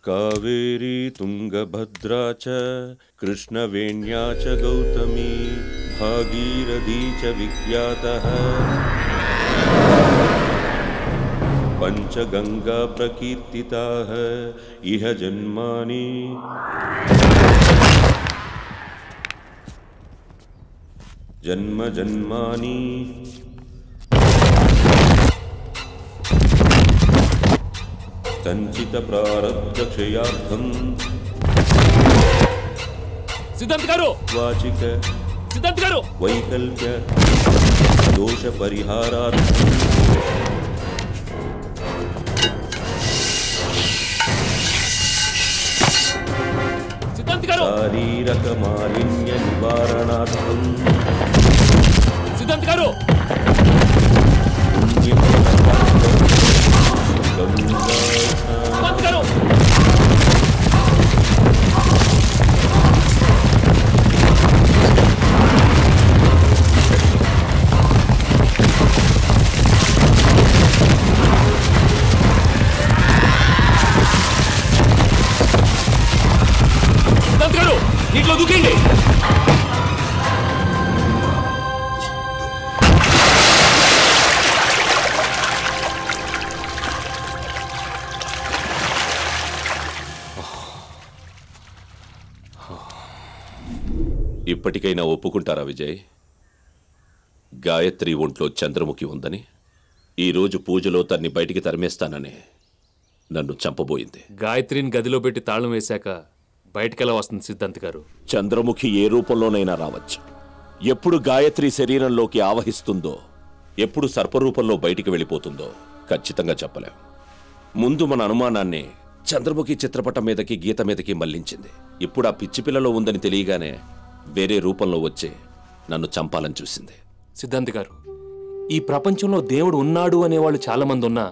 కావేరీ తుంగభద్రా చ కృష్ణవేణ్యా చ గౌతమీ భాగీరథీ చ విఖ్యాతః పంచగంగా ప్రకీర్తితాః ఇహ జన్మాని జన్మ జన్మాని సంచిత ప్రారబ్ధ క్షయార్థం సిద్ధాంత్ గారు వాచిక సిద్ధాంత్ గారు వైకల్ప్య దోష పరిహారార్థం సిద్ధాంత్ గారు శారీరక మాలిన్య నివారణార్థం సిద్ధాంత్ గారు సిద్ధాంత్ గారు సిద్ధాంత్ గారు నీటిలో దూకండి. ఇప్పటికైనా ఒప్పుకుంటారా విజయ్? గాయత్రి ఒంట్లో చంద్రముఖి ఉందని, ఈరోజు పూజలో తన్ని బయటికి తరిమేస్తానని నన్ను చంపబోయింది. గాయత్రిని గదిలో పెట్టి తాళం వేశాక బయటికెలా వస్తుంది సిద్ధాంత్ గారు? చంద్రముఖి ఏ రూపంలోనైనా రావచ్చు. ఎప్పుడు గాయత్రి శరీరంలోకి ఆవహిస్తుందో, ఎప్పుడు సర్పరూపంలో బయటికి వెళ్ళిపోతుందో ఖచ్చితంగా చెప్పలేం. ముందు మన అనుమానాన్ని చంద్రముఖి చిత్రపటం మీదకి, గీత మీదకి మళ్లించింది. ఇప్పుడు ఆ పిచ్చి పిల్లలో ఉందని తెలియగానే వేరే రూపంలో వచ్చి నన్ను చంపాలని చూసింది. సిద్ధాంత్ గారు, ఈ ప్రపంచంలో దేవుడు ఉన్నాడు అనేవాళ్ళు చాలా మంది ఉన్నా,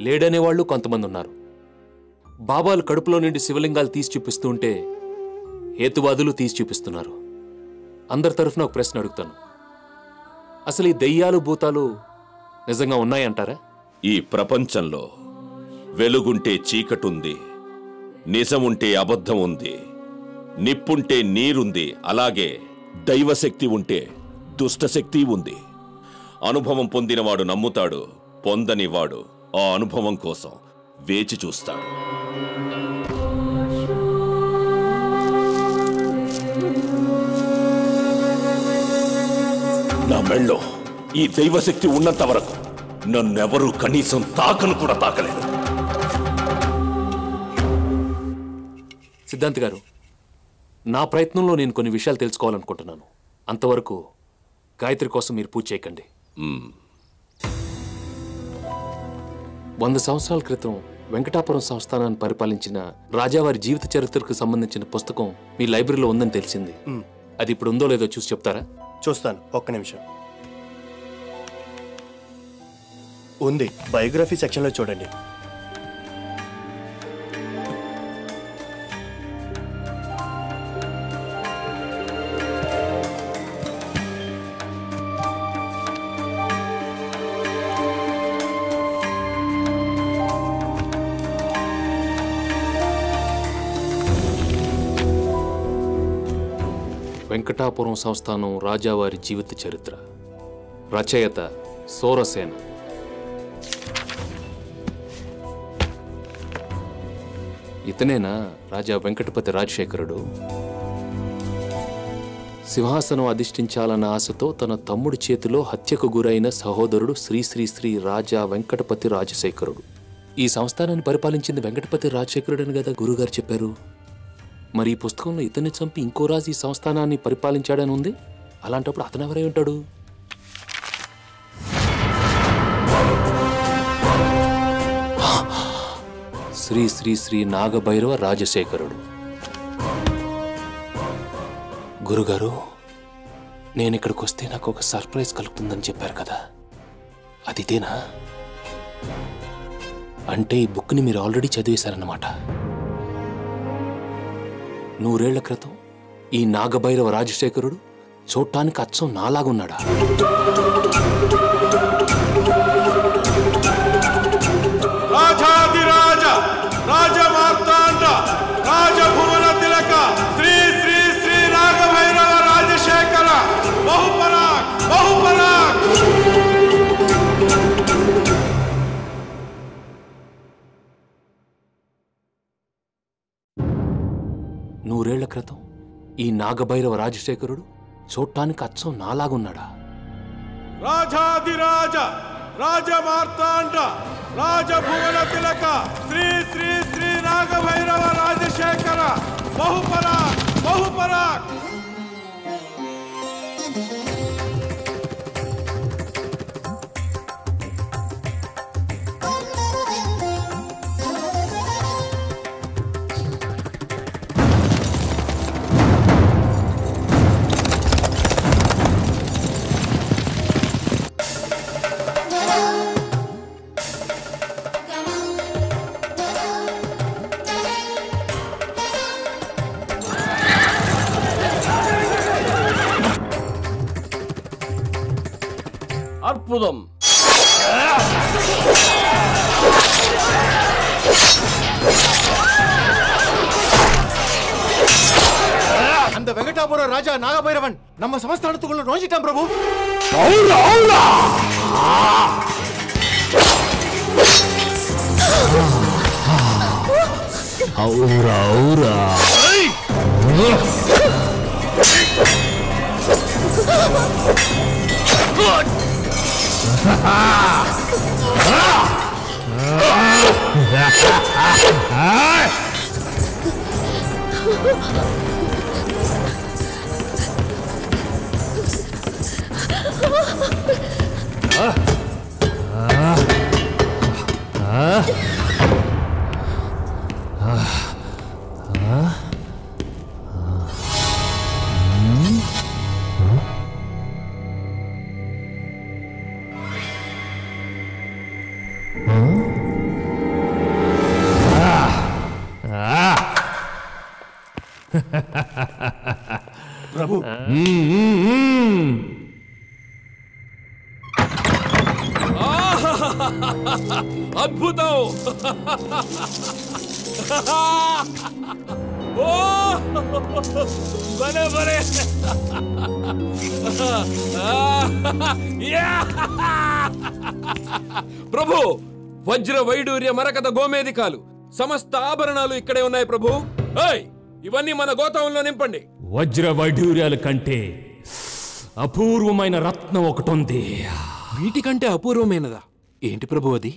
లేడనేవాళ్ళు కొంతమంది ఉన్నారు. బాబాలు కడుపులో నుండి శివలింగాలు తీసి చూపిస్తూ ఉంటే హేతువాదులు తీసి చూపిస్తున్నారు. అందరి తరఫున ఒక ప్రశ్న అడుగుతాను. అసలు ఈ దెయ్యాలు భూతాలు నిజంగా ఉన్నాయంటారా? ఈ ప్రపంచంలో వెలుగుంటే చీకటుంది, నిజముంటే అబద్ధం ఉంది, నిప్పుంటే నీరుంది, అలాగే దైవశక్తి ఉంటే దుష్టశక్తి ఉంది. అనుభవం పొందినవాడు నమ్ముతాడు, పొందనివాడు ఆ అనుభవం కోసం వేచి చూస్తాడు. నా మెళ్ళో ఈ దైవశక్తి ఉన్నంత వరకు నన్నెవరూ కనీసం తాకను కూడా తాకలేదు. సిద్ధాంత్ గారు, నా ప్రయత్నంలో నేను కొన్ని విషయాలు తెలుసుకోవాలనుకుంటున్నాను. అంతవరకు గాయత్రి కోసం మీరు పూజ చేయకండి. 100 సంవత్సరాల క్రితం వెంకటాపురం సంస్థానాన్ని పరిపాలించిన రాజావారి జీవిత చరిత్రకు సంబంధించిన పుస్తకం మీ లైబ్రరీలో ఉందని తెలిసింది. అది ఇప్పుడు ఉందో లేదో చూసి చెప్తారా? చూస్తాను, ఒక్క నిమిషం. ఉంది, బయోగ్రఫీ సెక్షన్లో చూడండి. వెంకటాపురం సంస్థానం రాజావారి జీవిత చరిత్ర, రచయిత సోరసేన. ఇతనేనా రాజా వెంకటపతి రాజశేఖరుడు? సింహాసనం అధిష్ఠించాలన్న ఆశతో తన తమ్ముడి చేతిలో హత్యకు గురైన సహోదరుడు శ్రీ శ్రీ శ్రీ రాజా వెంకటపతి రాజశేఖరుడు. ఈ సంస్థానాన్ని పరిపాలించింది వెంకటపతి రాజశేఖరుడు అని కదా గురుగారు చెప్పారు. మరి ఈ పుస్తకంలో ఇతన్ని చంపి ఇంకో రాజు ఈ సంస్థానాన్ని పరిపాలించాడని ఉంది. అలాంటప్పుడు అతను ఎవరై ఉంటాడు? శ్రీ శ్రీ శ్రీ నాగభైరవ రాజశేఖరుడు. గురుగారు, నేను ఇక్కడికి వస్తే నాకు ఒక సర్ప్రైజ్ కలుగుతుందని చెప్పారు కదా, అది ఇదేనా? అంటే ఈ బుక్ని మీరు ఆల్రెడీ చదివేశారన్నమాట. 100 ఏళ్ల క్రితం ఈ నాగభైరవ రాజశేఖరుడు చూడటానికి అచ్చం నాలాగున్నాడా? 100 ఏళ్ల క్రితం ఈ నాగభైరవ రాజశేఖరుడు చూడటానికి అచ్చం నాలాగున్నాడా? రాజాదిరాజ రాజమార్తాండ రాజభువన తిలక శ్రీ శ్రీ శ్రీ నాగభైరవ రాజశేఖర బహుపరాక్ బహుపరాక్. அற்புதம். அந்த வெங்கடாபுர ராஜா நாகபைரவன் நம்ம சமஸ்தானத்துக்குள்ள நுழைஞ்சிட்டான் பிரபு. ప్రభు అద్భుతం! ఓ భలే భలే! ప్రభు, వజ్ర వైడూర్య మరకత గోమేధికాలు సమస్త ఆభరణాలు ఇక్కడే ఉన్నాయి ప్రభు. ఇవన్నీ మన గోతాంలో నింపండి. వజ్ర వైఢూర్యాల కంటే అపూర్వమైన రత్నం ఒకటి ఉంది. వీటికంటే అపూర్వమైనదా? ఏంటి ప్రభు అది?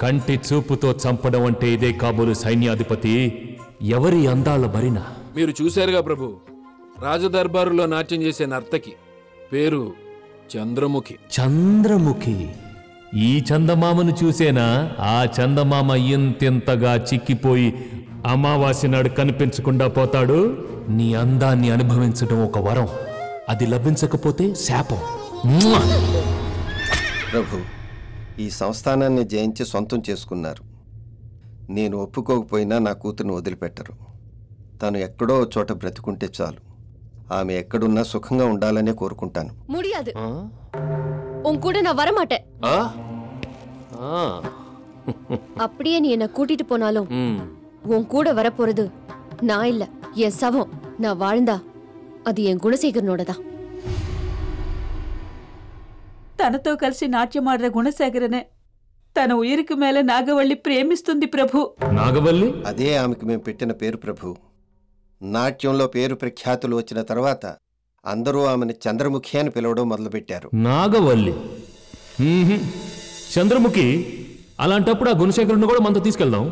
కంటి చూపుతో చంపడం అంటే ఇదే కాబోలు సైన్యాధిపతి. ఎవరి అందాల భరిన మీరు చూశారుగా ప్రభు, రాజదర్బారులో నాట్యం చేసే నర్తకి పేరు చంద్రముఖి. చంద్రముఖి. ఈ చందమామను చూసేనా ఆ చందమామ ఇంతెంతగా చిక్కిపోయి అమావాస్య నాడు కనిపించకుండా పోతాడు? నీ అందాన్ని అనుభవించడం ఒక వరం, అది లభించకపోతే శాపం. ప్రభు, ఈ సంస్థానాన్ని జయించి సొంతం చేసుకున్నారు. నేను ఒప్పుకోకపోయినా నా కూతురుని వదిలిపెట్టరు. తను ఎక్కడో చోట బ్రతుకుంటే చాలు. ఆమె ఎక్కడున్నా సుఖంగా ఉండాలనే కోరుకుంటాను. முடியாது. உன் கூட நான் வர மாட்டேன். அப்படியே நீ என்ன கூட்டிட்டு போனாலும் உன் கூட வர போறது நான் இல்ல, என் சவம். நான் வாழ்ந்தா அது என் குணசேகரனோடதான். తనతో కలిసి నాట్యమాడిన గుణశేఖరనే తన ఉయిరికి మేల నాగవల్లి ప్రేమిస్తుంది ప్రభు. నాగవల్లి? అదే ఆమెకు మేము పెట్టిన పేరు ప్రభు. నాట్యంలో పేరు ప్రఖ్యాతులు వచ్చిన తర్వాత అందరూ ఆమెను చంద్రముఖి అని పిలవడం మొదలుపెట్టారు. నాగవల్లి? చంద్రముఖి? అలాంటప్పుడు ఆ గుణశేఖరుని కూడా మనతో తీసుకెళ్దాం.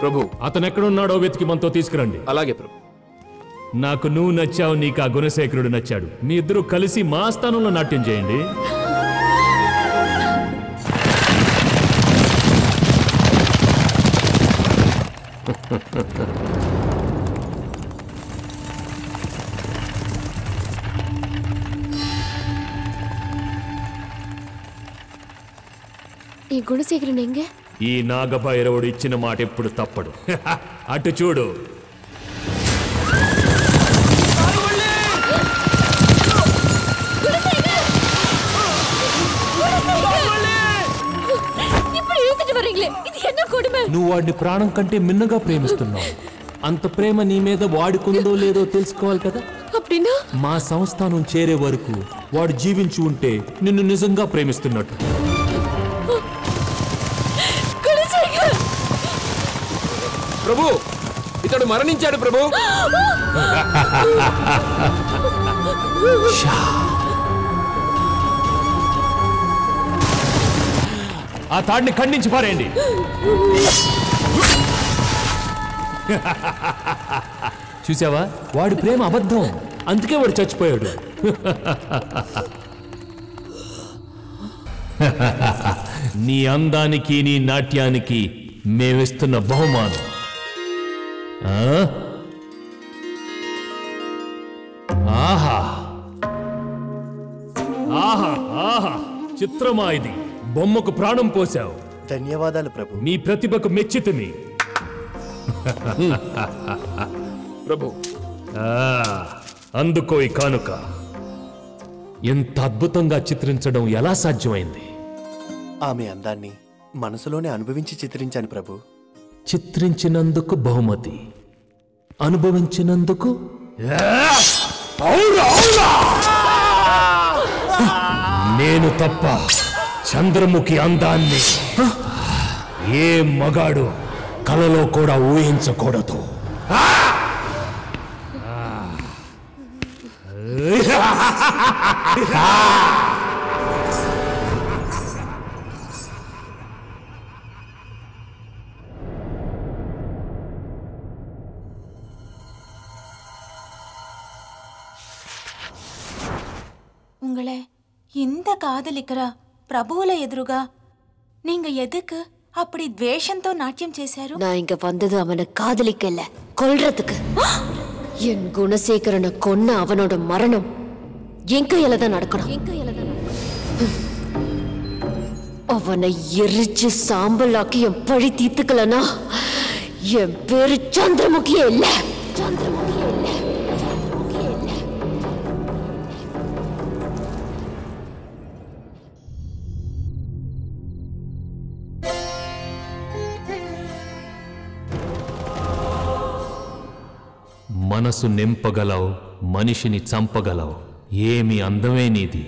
ప్రభు, అతను ఎక్కడున్నాడో వెతికి మనతో తీసుకురండి. అలాగే ప్రభు. నాకు నువ్వు నచ్చావు, నీకు ఆ గుణశేఖరుడు నచ్చాడు. మీ ఇద్దరు కలిసి మా స్థానంలో నాట్యం చేయండి. ఈ గుణశేఖరన్ ఎంగే? ఈ నాగభైరవుడు ఇచ్చిన మాట ఎప్పుడు తప్పడు. అటు చూడు. இப்படி இழுத்துட்டு வரீங்களே, இது என்ன నువ్వు వాడిని ప్రాణం కంటే మిన్నగా ప్రేమిస్తున్నావు. అంత ప్రేమ నీ మీద వాడికుందో లేదో తెలుసుకోవాలి కదా. మా సంస్థానం చేరే వరకు వాడు జీవించి ఉంటే నిన్ను నిజంగా ప్రేమిస్తున్నట్టు. ప్రభు, ఇతడు మరణించాడు ప్రభు. ఆ తాడిని ఖండించి పారేయండి. చూసావా, వాడి ప్రేమ అబద్ధం, అందుకే వాడు చచ్చిపోయాడు. నీ అందానికి నీ నాట్యానికి మేమిస్తున్న బహుమానం. ఆహా ఆహా ఆహా, చిత్రమా ఇది. బొమ్మకు ప్రాణం పోశావు. ధన్యవాదాలు ప్రభు. నీ ప్రతిభకు మెచ్చితిని. ప్రభు, అందుకో ఈ కానుక. ఎంత అద్భుతంగా చిత్రించడం ఎలా సాధ్యమైంది? ఆమె అందాన్ని మనసులోనే అనుభవించి చిత్రించాను ప్రభు. చిత్రించినందుకు బహుమతి, అనుభవించినందుకు నేను తప్ప చంద్రముఖి అందాన్ని ఏ మగాడు కలలో కూడా ఊహించకూడదు. உங்களை இந்த காதலிக்கிற பிரபுவுல எதிருగా நீங்க எதுக்கு அப்படி துவேஷంతో நாட்டியம் చేశారు? நான் இங்க வந்தது அவனை காதலிக்க இல்ல, கொல்றதுக்கு. என் குணசேகரனை கொன்ன அவனோட மரணம் என் கையில தான் நடக்கணும். அவனை எரிச்சு சாம்பலாக்கி என் பழி தீர்த்துக்கலனா என் பேரு சந்திரமுகியே இல்ல. சந்திரமுகியே இல்ல. சந்திரமுகியே இல்ல. మనసు నింపగలవు, మనిషిని చంపగలవు. ఏమి అందమే నీది.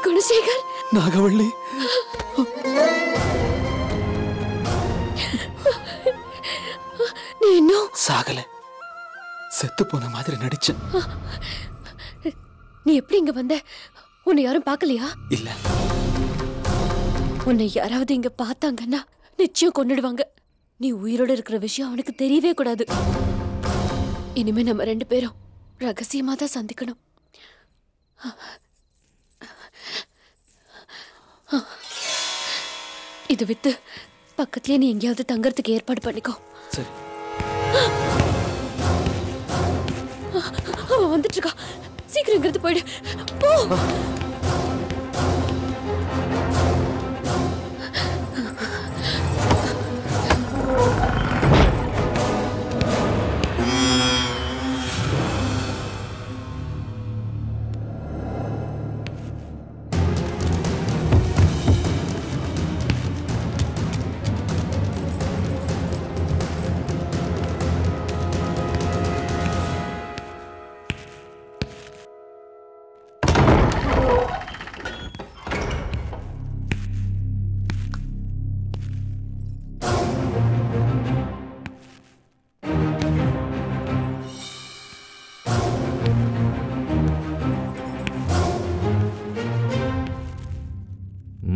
குணசேகர், நாகவள்ளி, நீ இன்னும் சாகல. செத்து போன மாதிரி நடிச்ச. நீ எப்படி இங்க வந்த? உன்னை யாரும் பார்க்கலையா? இல்ல. உன்னை யாராவது இங்க பார்த்தாங்கன்னா நிச்சயம் கொன்னுடுவாங்க. நீ உயிரோட இருக்கிற விஷயம் அவனுக்கு தெரியவே கூடாது. இனிமே நம்ம 2 பேரும் ரகசியமா தான் சந்திக்கணும். இது வித்து பக்கத்துலயே நீ எங்கேயாவது தங்கறதுக்கு ஏற்பாடு பண்ணிக்கோ. சரி. அவன் வந்துட்டு இருக்கா. சீக்கிரம் இங்கிருந்து போயிடு. போ.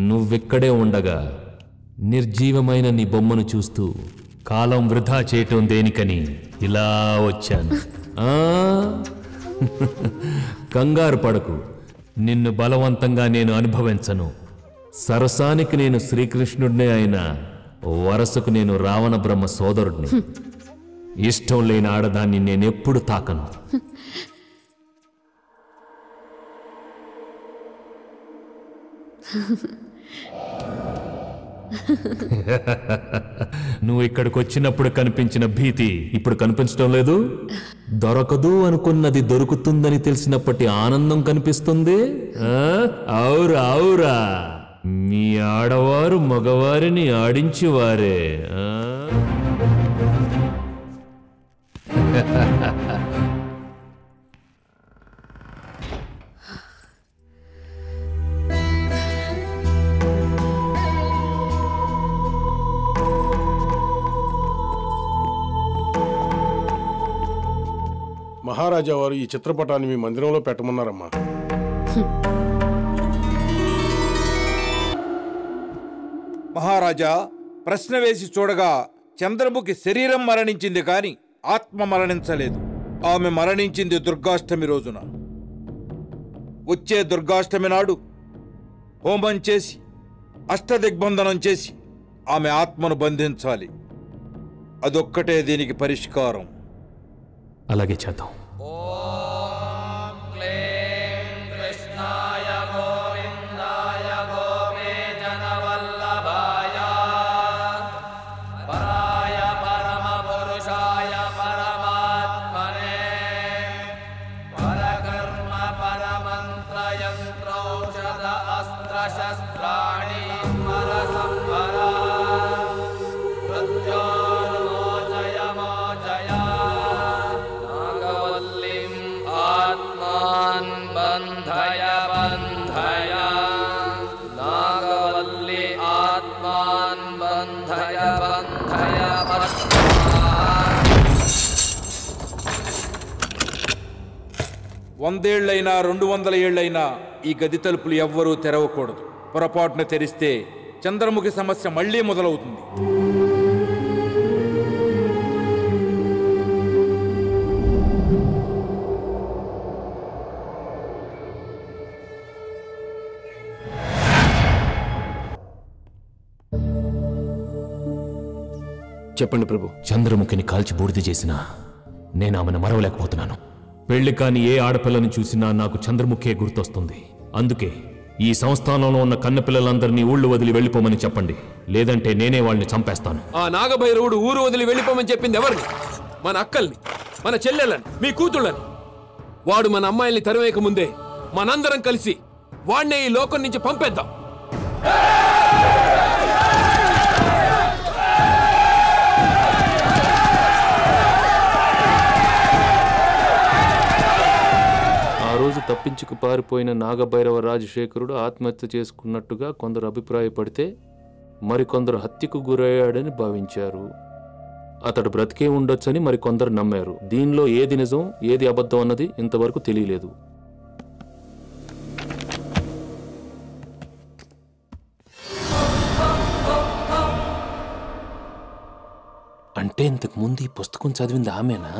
నువ్వెక్కడే ఉండగా నిర్జీవమైన నీ బొమ్మను చూస్తూ కాలం వృధా చేయటం దేనికని ఇలా వచ్చాను. కంగారు పడకు, నిన్ను బలవంతంగా నేను అనుభవించను. సరసానికి నేను శ్రీకృష్ణుడినే అయినా వరసకు నేను రావణ బ్రహ్మ సోదరుడిని. ఇష్టం లేని ఆడదాన్ని నేనెప్పుడు తాకను. నువ్వు ఇక్కడికి వచ్చినప్పుడు కనిపించిన భీతి ఇప్పుడు కనిపించడం లేదు. దొరకదు అనుకున్నది దొరుకుతుందని తెలిసినప్పటి ఆనందం కనిపిస్తుంది. అవురా అవురా, మీ ఆడవారు మగవారిని ఆడించేవారే. మహారాజా వారు ఈ చిత్రపటాన్ని మీ మందిరంలో పెట్టమన్నారమ్మా. మహారాజా, ప్రశ్న వేసి చూడగా చంద్రముఖి శరీరం మరణించింది కాని ఆత్మ మరణించలేదు. ఆమె మరణించింది దుర్గాష్టమి రోజున. వచ్చే దుర్గాష్టమి నాడు హోమం చేసి అష్టదిగ్బంధనం చేసి ఆమె ఆత్మను బంధించాలి. అదొక్కటే దీనికి పరిష్కారం. అలాగే చేద్దాం. వందేళ్లైనా 200 ఏళ్లైనా ఈ గది తలుపులు ఎవ్వరూ తెరవకూడదు. పొరపాటున తెరిస్తే చంద్రముఖి సమస్య మళ్లీ మొదలవుతుంది. చెప్పండి ప్రభు. చంద్రముఖిని కాల్చి బూడిద చేసినా నేను ఆమెను మరవలేకపోతున్నాను. పెళ్లి కాని ఏ ఆడపిల్లని చూసినా నాకు చంద్రముఖే గుర్తొస్తుంది. అందుకే ఈ సంస్థానంలో ఉన్న కన్నపిల్లలందరినీ ఊళ్ళు వదిలి వెళ్ళిపోమని చెప్పండి, లేదంటే నేనే వాళ్ళని చంపేస్తాను. ఆ నాగభైరవుడు ఊరు వదిలి వెళ్ళిపోమని చెప్పింది ఎవరిని? మన అక్కల్ని, మన చెల్లెళ్ళని, మీ కూతుళ్ళని. వాడు మన అమ్మాయిల్ని తరివేయక ముందే మనందరం కలిసి వాణ్ణే ఈ లోకం నుంచి పంపేద్దాం. ఆ రోజు తప్పించుకు పారిపోయిన నాగభైరవ రాజశేఖరుడు ఆత్మహత్య చేసుకున్నట్టుగా కొందరు అభిప్రాయపడితే మరికొందరు హత్యకు గురయ్యాడని భావించారు. అతడు బ్రతికే ఉండొచ్చని మరికొందరు నమ్మారు. దీనిలో ఏది నిజం ఏది అబద్ధం అన్నది ఇంతవరకు తెలియలేదు. అంటే ఇంతకు ముందు ఈ పుస్తకం చదివింది ఆమెనా?